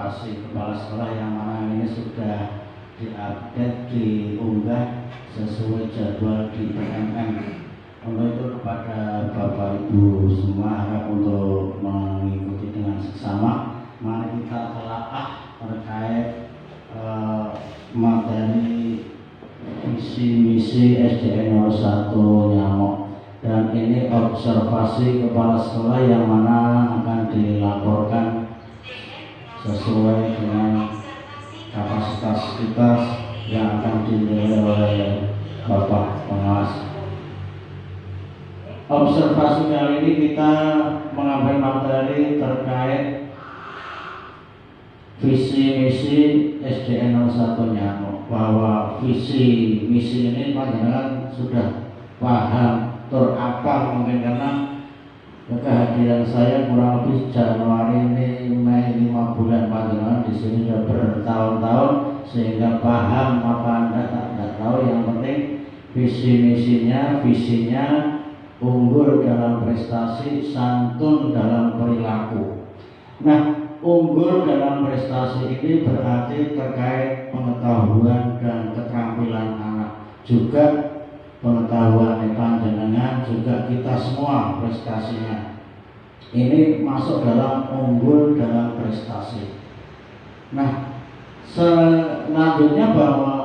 observasi kepala sekolah yang mana ini sudah diupdate, diunggah sesuai jadwal di PMM. Untuk itu kepada Bapak Ibu semua harap untuk mengikuti dengan seksama. Mari kita telaah terkait materi visi misi SDN 01 Nyamok. Dan ini observasi kepala sekolah yang mana akan dilaporkan sesuai dengan kapasitas kita yang akan dinilai oleh Bapak Pengawas. Observasi kali ini kita mengambil materi terkait visi misi SDN 01 Nyamok. Bahwa visi misi ini panjenengan sudah paham apa mungkin karena kehadiran saya kurang lebih Januari ini Mei 5 bulan panjenengan di sini sudah bertahun-tahun sehingga paham apa Anda tidak tahu. Yang penting visi visinya unggul dalam prestasi, santun dalam perilaku. Nah, unggul dalam prestasi ini berarti terkait pengetahuan dan keterampilan anak, juga pengetahuan panjenengan, juga kita semua prestasinya. Ini masuk dalam unggul dalam prestasi. Nah, selanjutnya bahwa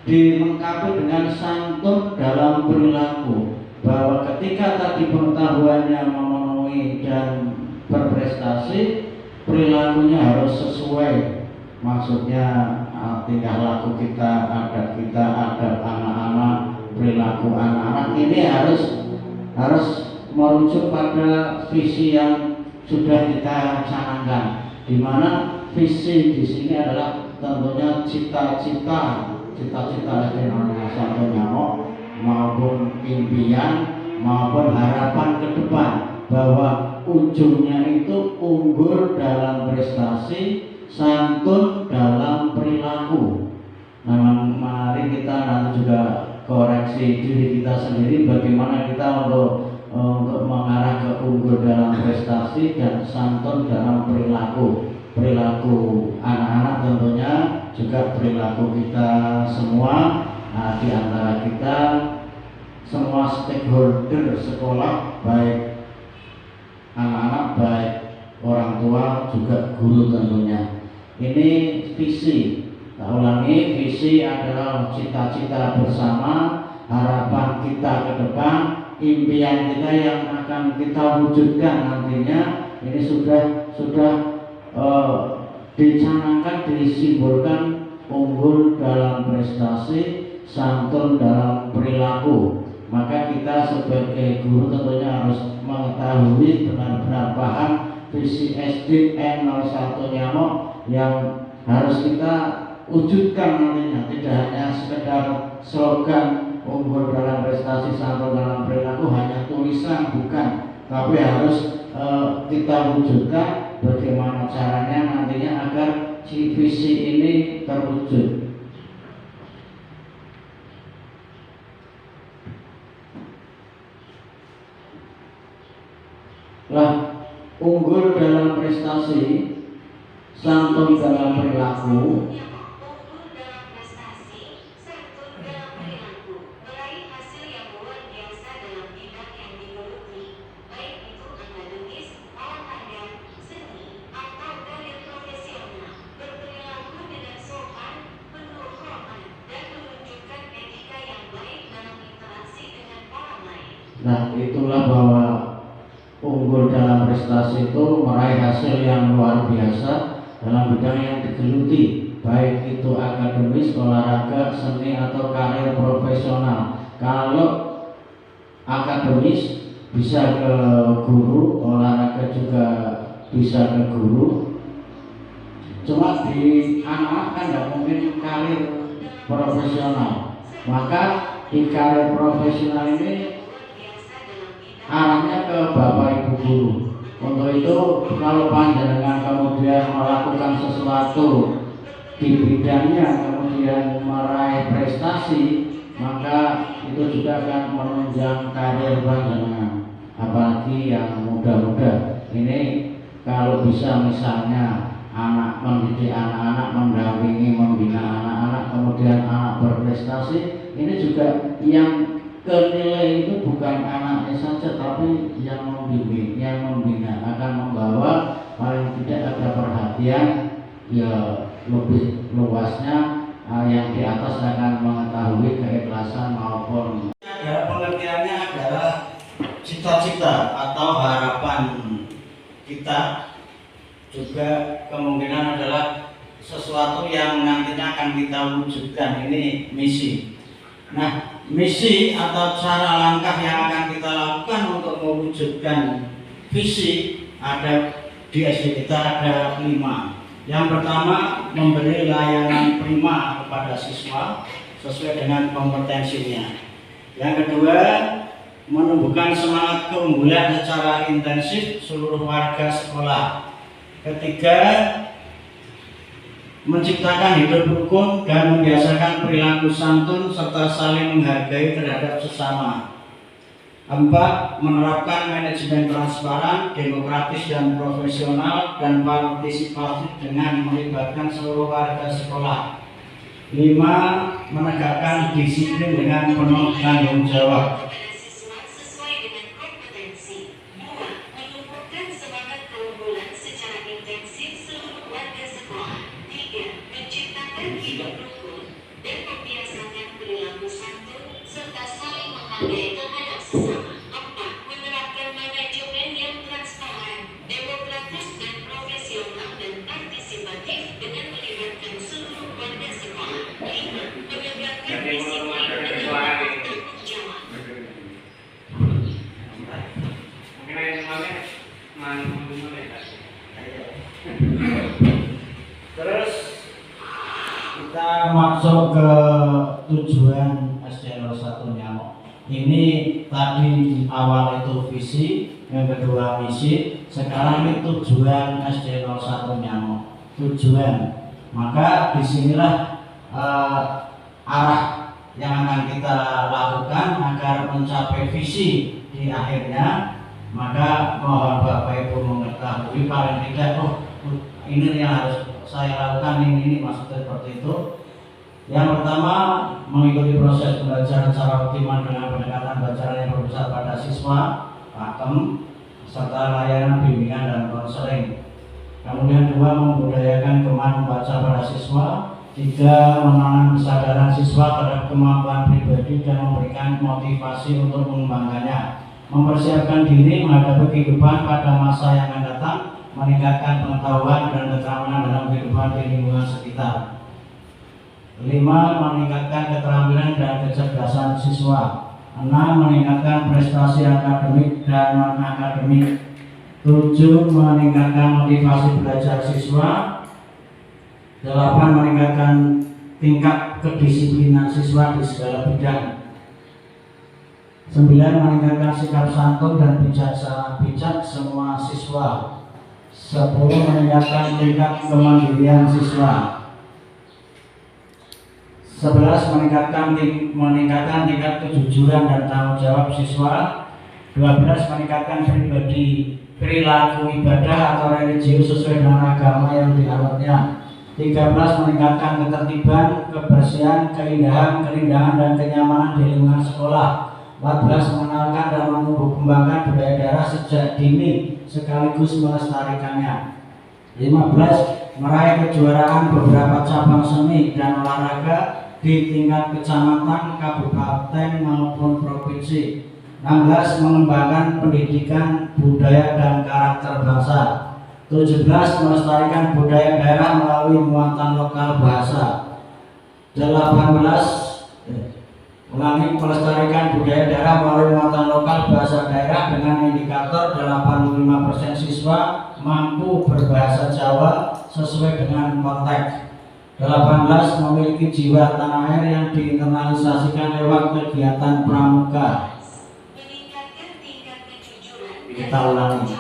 dilengkapi dengan santun dalam perilaku, bahwa ketika tadi pengetahuannya memenuhi dan berprestasi, perilakunya harus sesuai. Maksudnya tingkah laku kita, adab kita, adab anak-anak, perilaku anak-anak ini harus merujuk pada visi yang sudah kita canangkan. Di mana visi di sini adalah tentunya cita-cita SDN 01 Nyamok maupun impian maupun harapan ke depan, bahwa ujungnya itu unggul dalam prestasi, santun dalam perilaku. Nah, mari kita nanti juga koreksi diri kita sendiri bagaimana kita untuk mengarah ke unggul dalam prestasi dan santun dalam perilaku. Perilaku anak-anak tentunya, juga perilaku kita semua. Nah, di antara kita semua stakeholder sekolah, baik anak-anak, baik orang tua, juga guru tentunya. Ini visi. Kita ulangi, visi adalah cita-cita bersama, harapan kita ke depan, impian kita yang akan kita wujudkan nantinya. Ini sudah dicanangkan, disimbolkan unggul dalam prestasi, santun dalam perilaku. Maka kita sebagai guru tentunya harus mengetahui, benar-benar paham visi SDN 01 Nyamok yang harus kita wujudkan nantinya. Tidak hanya sekedar slogan unggul dalam prestasi, santun dalam perilaku, hanya tulisan, bukan, tapi harus kita wujudkan bagaimana caranya nantinya agar visi ini terwujud. Lah, unggul dalam prestasi, santun dalam perilaku. Meraih hasil yang luar biasa dalam bidang yang digeluti, baik itu akademis, olahraga, seni, atau karir profesional. Berperilaku dengan sopan, penuh hormat, dan menunjukkan etika yang baik dalam interaksi dengan orang lain. Nah, itulah bahwa unggul dalam prestasi itu meraih hasil yang luar biasa dalam bidang yang digeluti, baik itu akademis, olahraga, seni, atau karir profesional. Kalau akademis bisa ke guru, olahraga juga bisa ke guru. Cuma di anak kan tidak mungkin karir profesional. Maka di karir profesional ini arahnya ke Bapak Ibu guru. Untuk itu kalau panjenengan kemudian melakukan sesuatu di bidangnya kemudian meraih prestasi, maka itu juga akan menunjang karir panjenengan. Apalagi yang muda-muda ini, kalau bisa misalnya anak, mendidik anak-anak, mendampingi, membina anak-anak, kemudian anak berprestasi. Ini juga yang kenilai itu bukan anaknya saja, tapi yang membimbing, yang membina, akan membawa paling tidak ada perhatian ya lebih luasnya, yang di atas akan mengetahui keikhlasan maupun ya, pengertiannya adalah cita-cita atau harapan kita, juga kemungkinan adalah sesuatu yang nantinya akan kita wujudkan. Ini misi. Nah, misi atau cara langkah yang akan kita lakukan untuk mewujudkan visi ada di SD kita ada 5. Yang pertama, memberi layanan prima kepada siswa sesuai dengan kompetensinya. Yang kedua, menumbuhkan semangat keunggulan secara intensif seluruh warga sekolah. Ketiga, menciptakan hidup rukun dan membiasakan perilaku santun serta saling menghargai terhadap sesama. 4. Menerapkan manajemen transparan, demokratis dan profesional dan partisipatif dengan melibatkan seluruh warga sekolah. 5. Menegakkan disiplin dengan penuh tanggung jawab. Terus kita masuk ke tujuan SD 01 Nyamuk. Ini tadi di awal itu visi, yang kedua misi, sekarang ini tujuan SD 01 Nyamuk. Tujuan, maka disinilah arah yang akan kita lakukan agar mencapai visi di akhirnya. Maka mohon Bapak Ibu mengetahui paling tidak, ini yang harus saya lakukan, ini maksudnya seperti itu. Yang pertama, mengikuti proses pembelajaran secara optimal dengan pendekatan belajar yang berpusat pada siswa, pakem, serta layanan bimbingan dan konseling. Kemudian 2, membudayakan kemampuan membaca pada siswa. 3, menanam kesadaran siswa terhadap kemampuan pribadi dan memberikan motivasi untuk mengembangkannya. Mempersiapkan diri menghadapi kehidupan pada masa yang akan datang, meningkatkan pengetahuan dan keterampilan dalam kehidupan di lingkungan sekitar. 5. Meningkatkan keterampilan dan kecerdasan siswa. 6. Meningkatkan prestasi akademik dan non-akademik. 7. Meningkatkan motivasi belajar siswa. 8. Meningkatkan tingkat kedisiplinan siswa di segala bidang. 9. Meningkatkan sikap santun dan bijak semua siswa. 10. Meningkatkan tingkat kemandirian siswa. 11. Meningkatkan tingkat kejujuran dan tanggung jawab siswa. 12. Meningkatkan perilaku ibadah atau religius sesuai dengan agama yang dianutnya. 13. Meningkatkan ketertiban, kebersihan, keindahan dan kenyamanan di lingkungan sekolah. 14. Mengenalkan dan menumbuh kembangkan budaya daerah sejak dini sekaligus melestarikannya. 15. Meraih kejuaraan beberapa cabang seni dan olahraga di tingkat kecamatan, kabupaten maupun provinsi. 16. Mengembangkan pendidikan, budaya dan karakter bangsa. 17. Melestarikan budaya daerah melalui muatan lokal bahasa. 18. Melestarikan budaya daerah melalui muatan lokal bahasa daerah dengan indikator 85% siswa mampu berbahasa Jawa sesuai dengan konteks. 18. Memiliki jiwa tanah air yang diinternalisasikan lewat kegiatan pramuka. Kita ulangi.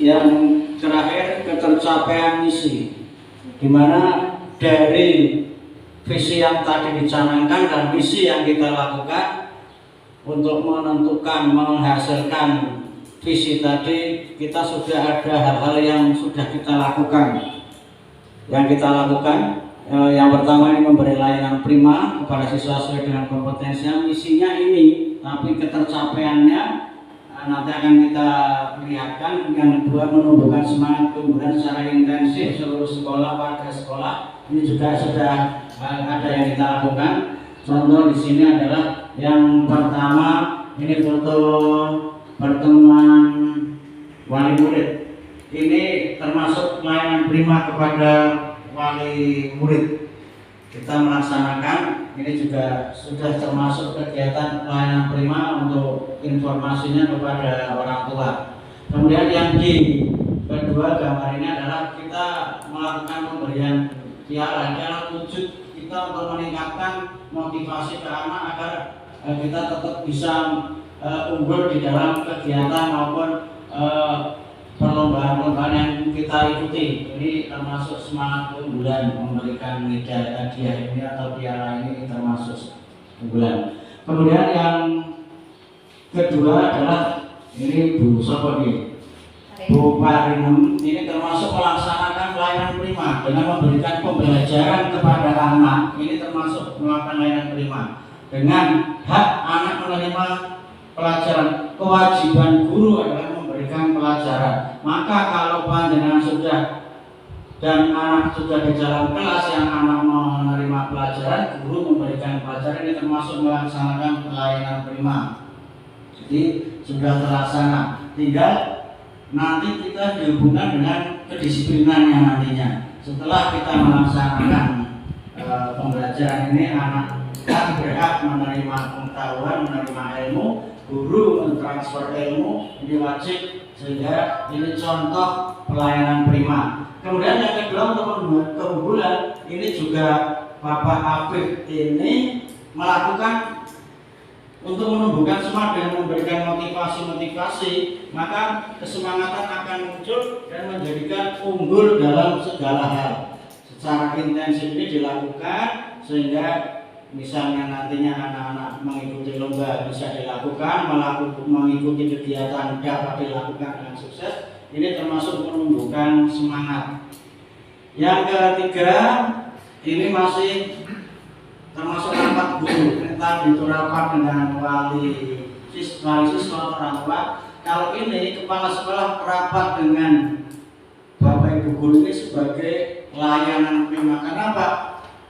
yang terakhir ketercapaian misi, di mana dari visi yang tadi dicanangkan dan misi yang kita lakukan untuk menentukan menghasilkan visi tadi, kita sudah ada hal-hal yang sudah kita lakukan. Yang kita lakukan yang pertama ini memberi layanan prima kepada siswa sesuai dengan kompetensinya. Misinya ini, tapi ketercapaiannya nanti akan kita lihatkan. Yang kedua, menumbuhkan semangat keunggulan secara intensif seluruh sekolah, warga sekolah. Ini juga sudah ada yang kita lakukan. Contoh di sini adalah yang pertama, ini foto pertemuan wali murid. Ini termasuk layanan prima kepada wali murid. Kita melaksanakan, ini juga sudah termasuk kegiatan layanan prima untuk informasinya kepada orang tua. Kemudian yang di kedua gambar ini adalah kita melakukan pemberian piala. Adalah wujud kita untuk meningkatkan motivasi ke anak agar kita tetap bisa unggul di dalam kegiatan maupun perlombaan-perlombaan yang kita ikuti. Ini termasuk semangat keunggulan, memberikan hadiah ini atau piala ini termasuk unggulan. Kemudian yang kedua adalah ini Bu Sopodi, Bu Parinem, ini termasuk melaksanakan layanan prima dengan memberikan pembelajaran kepada anak. Ini termasuk melakukan layanan prima dengan hak anak menerima pelajaran. Kewajiban guru adalah memberikan pelajaran. Maka kalau panjenengan sudah dan anak sudah di dalam kelas yang anak menerima pelajaran, guru memberikan pelajaran, ini termasuk melaksanakan pelayanan prima. Jadi sudah terlaksana. Tinggal nanti kita dihubungkan dengan kedisiplinannya nantinya. Setelah kita melaksanakan pembelajaran ini, anak kan berhak menerima pengetahuan, menerima ilmu. Guru mentransfer ilmu, ini wajib, sehingga ini contoh pelayanan prima. Kemudian yang kedua, untuk membuat keunggulan, ini juga Bapak Afif ini melakukan untuk menumbuhkan semangat dengan memberikan motivasi-motivasi, maka kesemangatan akan muncul dan menjadikan unggul dalam segala hal. Secara intensif ini dilakukan sehingga misalnya nantinya anak-anak mengikuti lomba bisa dilakukan, mengikuti kegiatan dapat dilakukan dengan sukses. Ini termasuk menumbuhkan semangat. Yang ketiga, ini masih termasuk rapat guru. Kita rapat dengan wali siswa orang tua. Kalau ini kepala sekolah rapat dengan Bapak Ibu guru ini sebagai layanan prima. Kenapa?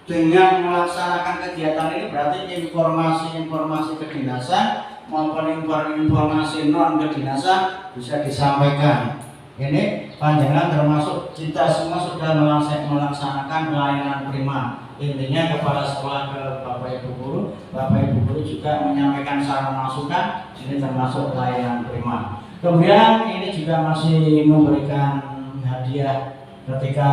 Dengan melaksanakan kegiatan ini berarti informasi-informasi kedinasan maupun informasi non kedinasan bisa disampaikan. Ini panjangan termasuk kita semua sudah melaksanakan pelayanan prima. Intinya kepala sekolah ke Bapak Ibu guru, Bapak Ibu guru juga menyampaikan saran masukan. Ini termasuk pelayanan prima. Kemudian ini juga masih memberikan hadiah ketika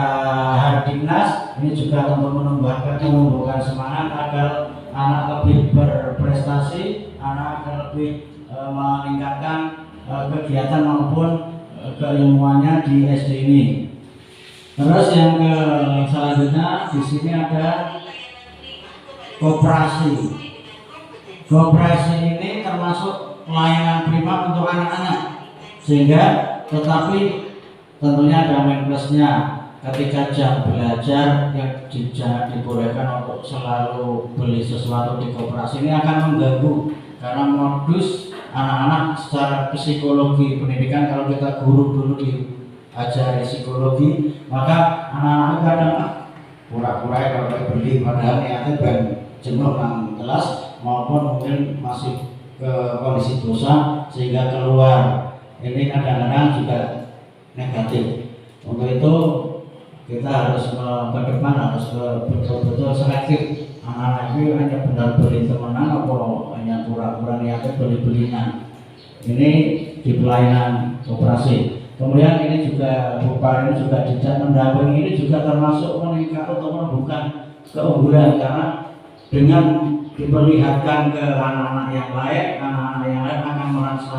Hardiknas. Ini juga untuk menumbuhkan semangat agar anak lebih berprestasi, anak agar lebih meningkatkan kegiatan maupun keilmuannya di SD ini. Terus yang selanjutnya di sini ada koperasi. Koperasi ini termasuk pelayanan prima untuk anak-anak, sehingga tetapi tentunya ada main plusnya. Ketika jam belajar yang dibolehkan untuk selalu beli sesuatu di koperasi ini akan mengganggu, karena modus anak-anak secara psikologi pendidikan, kalau kita guru dulu diajari psikologi, maka anak-anak kadang pura-pura kalau beli padahal niatnya ben jenuh nang kelas maupun mungkin masih ke kondisi dosa sehingga keluar. Ini kadang-kadang juga negatif. Untuk itu kita harus ke depan harus betul-betul selektif. Anak-anak itu hanya benar beli temenan atau hanya pura-pura niatnya beli-belinya. Ini di pelayanan koperasi. Kemudian ini juga Bupar ini juga tidak mendampingi, ini juga termasuk meningkat untuk menumbuhkan keunggulan, karena dengan diperlihatkan ke anak-anak yang lain, anak-anak yang lain akan merasa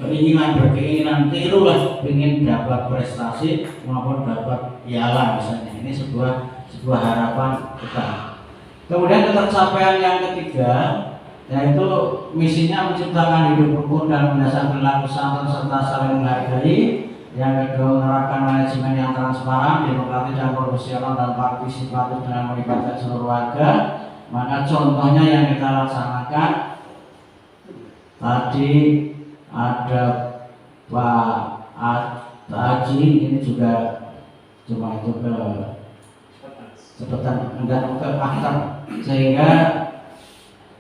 berkeinginan tiru lah, ingin dapat prestasi maupun dapat piala misalnya. Ini sebuah harapan kita. Kemudian ketercapaian yang ketiga yaitu misinya menciptakan hidup rukun dan mendasar perilaku santun serta saling menghargai. Yang kedua, menerapkan manajemen yang transparan, demokratis dan profesional dan partisipatif dengan melibatkan seluruh warga. Maka contohnya yang kita laksanakan tadi ada Pak Haji, ini juga cuma itu ke sebutan enggak ke aktor, sehingga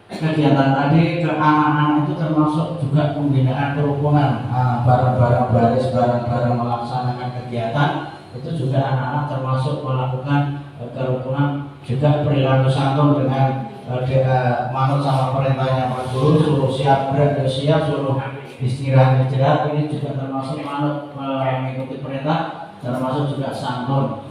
kegiatan tadi ke anak-anak itu termasuk juga pembinaan kerukunan, bareng-bareng baris, bareng-bareng melaksanakan kegiatan itu juga anak-anak termasuk melakukan kerukunan, juga perilaku santun dengan manut sama perintahnya Pak Guru, suruh siap berat siap, suruh istirahat, ini juga termasuk manut mengikuti perintah, termasuk juga santun.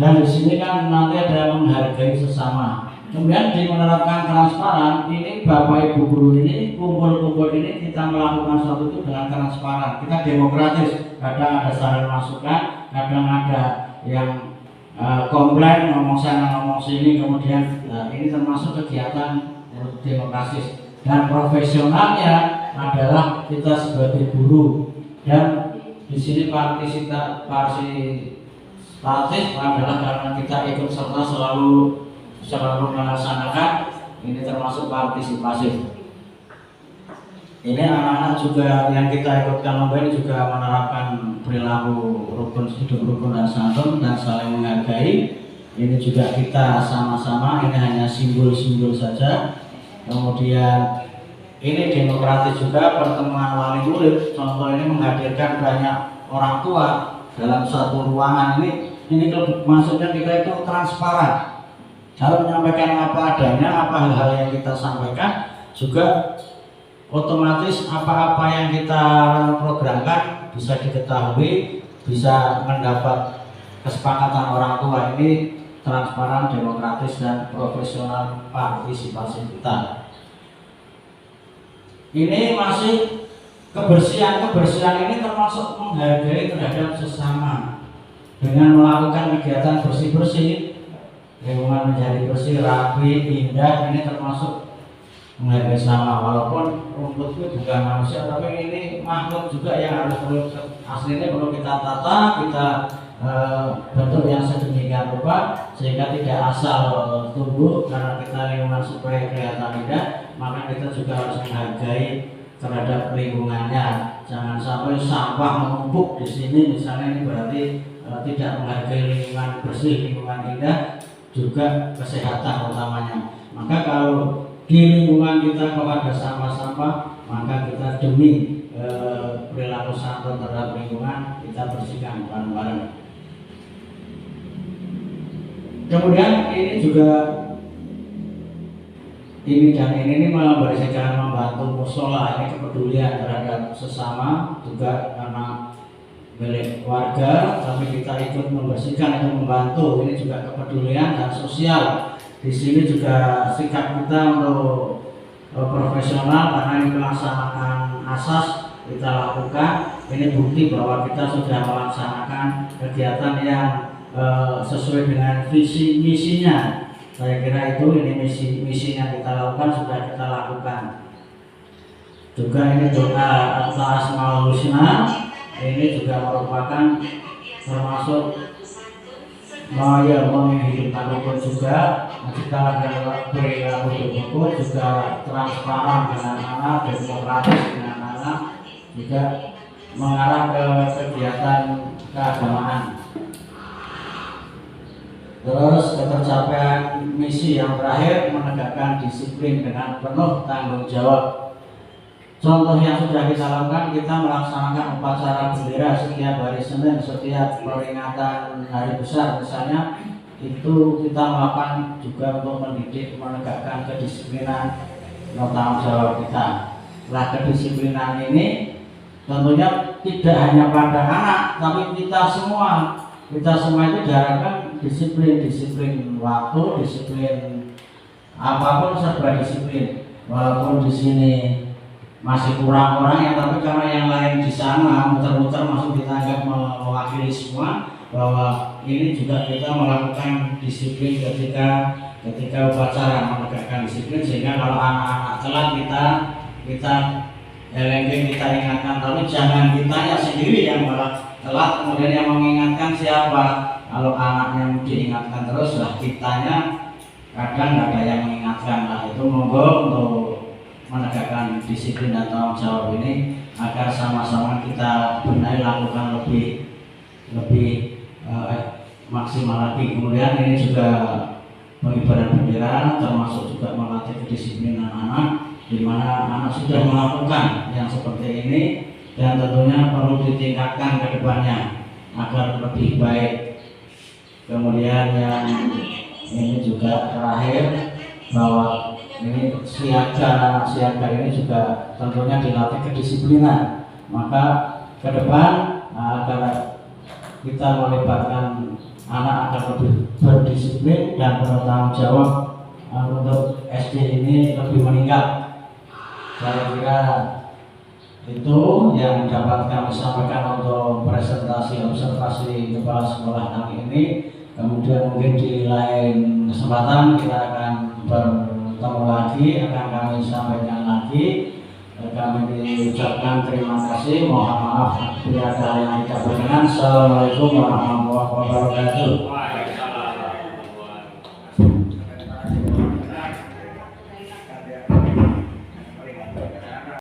Dan di sini kan nanti ada menghargai sesama. Kemudian di menerapkan transparan, ini Bapak Ibu guru ini kumpul-kumpul ini kita melakukan sesuatu itu dengan transparan. Kita demokratis, kadang ada saran masukan, kadang ada yang komplain, ngomong sana ngomong sini, kemudian ini termasuk kegiatan demokratis. Dan profesionalnya adalah kita sebagai guru, dan di sini partisipatif adalah karena kita ikut serta selalu melaksanakan, ini termasuk partisipasi. Ini anak-anak juga yang kita ikutkan lomba ini juga menerapkan perilaku rukun, hidup rukun dan santun dan saling menghargai. Ini juga kita sama-sama, ini hanya simbol-simbol saja. Kemudian ini demokratis juga, pertemuan wali murid. Contoh ini menghadirkan banyak orang tua dalam satu ruangan ini maksudnya kita itu transparan. Kalau menyampaikan apa adanya, apa hal-hal yang kita sampaikan, juga otomatis apa-apa yang kita programkan bisa diketahui, bisa mendapat kesepakatan orang tua. Ini transparan, demokratis dan profesional partisipasi kita. Ini masih kebersihan ini termasuk menghargai terhadap sesama dengan melakukan kegiatan bersih-bersih. Lingkungan menjadi bersih, rapi, indah, ini termasuk menghargai sama. Walaupun rumput itu bukan manusia, tapi ini makhluk juga yang harus aslinya perlu kita tata, kita bentuk yang sedemikian rupa sehingga tidak asal tumbuh karena kita lingkungan supaya kelihatan indah. Maka kita juga harus menghargai terhadap lingkungannya. Jangan sampai sampah menumpuk di sini, misalnya, ini berarti tidak menghargai lingkungan bersih, lingkungan indah, juga kesehatan utamanya. Maka kalau di lingkungan kita kalau ada sampah-sampah, maka kita demi perilaku santun terhadap lingkungan kita bersihkan bareng-bareng. Kemudian ini juga ini memberisikan, membantu musola, ini kepedulian terhadap sesama juga karena milik warga, tapi kita ikut membersihkan, ikut membantu. Ini juga kepedulian dan sosial. Di sini juga sikap kita untuk profesional karena ini melaksanakan asas kita lakukan. Ini bukti bahwa kita sudah melaksanakan kegiatan yang sesuai dengan visi misinya. Saya kira itu ini misinya kita lakukan, sudah kita lakukan. Juga ini doa Asmaul Husna. Ini juga merupakan termasuk menghidupkan rukun juga. Kita adalah perilaku rukun juga transparan dengan anak, demokratis dengan anak, juga mengarah ke kegiatan keagamaan. Terus ketercapaian misi yang terakhir, menegakkan disiplin dengan penuh tanggung jawab. Contoh yang sudah kita lakukan, kita melaksanakan upacara bendera setiap hari Senin, setiap peringatan hari besar misalnya, itu kita melakukan juga untuk mendidik, menegakkan kedisiplinan tanggung jawab kita. Nah, kedisiplinan ini tentunya tidak hanya pada anak, tapi kita semua itu diharapkan disiplin waktu, disiplin apapun serba disiplin. Walaupun di sini masih kurang orang ya, tapi karena yang lain di sana muter-muter masuk kita anggap mewakili semua, bahwa ini juga kita melakukan disiplin ketika upacara, menegakkan disiplin, sehingga kalau anak-anak telat kita LNG kita ingatkan, tapi jangan kita ya sendiri yang malah telat kemudian yang mengingatkan siapa. Kalau anaknya diingatkan terus lah, kitanya kadang nggak ada yang mengingatkan. Lah itu monggo untuk menegakkan disiplin dan tanggung jawab ini agar sama-sama kita benahi, lakukan lebih maksimal lagi. Kemudian ini juga pengibaran bendera, termasuk juga melatih kedisiplinan anak, di mana anak sudah melakukan yang seperti ini dan tentunya perlu ditingkatkan ke depannya agar lebih baik. Kemudian yang ini juga terakhir, bahwa ini siaga ini juga tentunya dilatih kedisiplinan. Maka ke depan agar kita melibatkan anak agar lebih berdisiplin dan bertanggung jawab untuk SD ini lebih meningkat. Saya kira itu yang dapat kami sampaikan untuk presentasi observasi kepala sekolah kami ini. Kemudian mungkin di lain kesempatan kita akan bertemu lagi, akan kami sampaikan lagi. Kami diucapkan terima kasih, mohon maaf bila ada yang tidak berkenan. Assalamualaikum warahmatullahi wabarakatuh.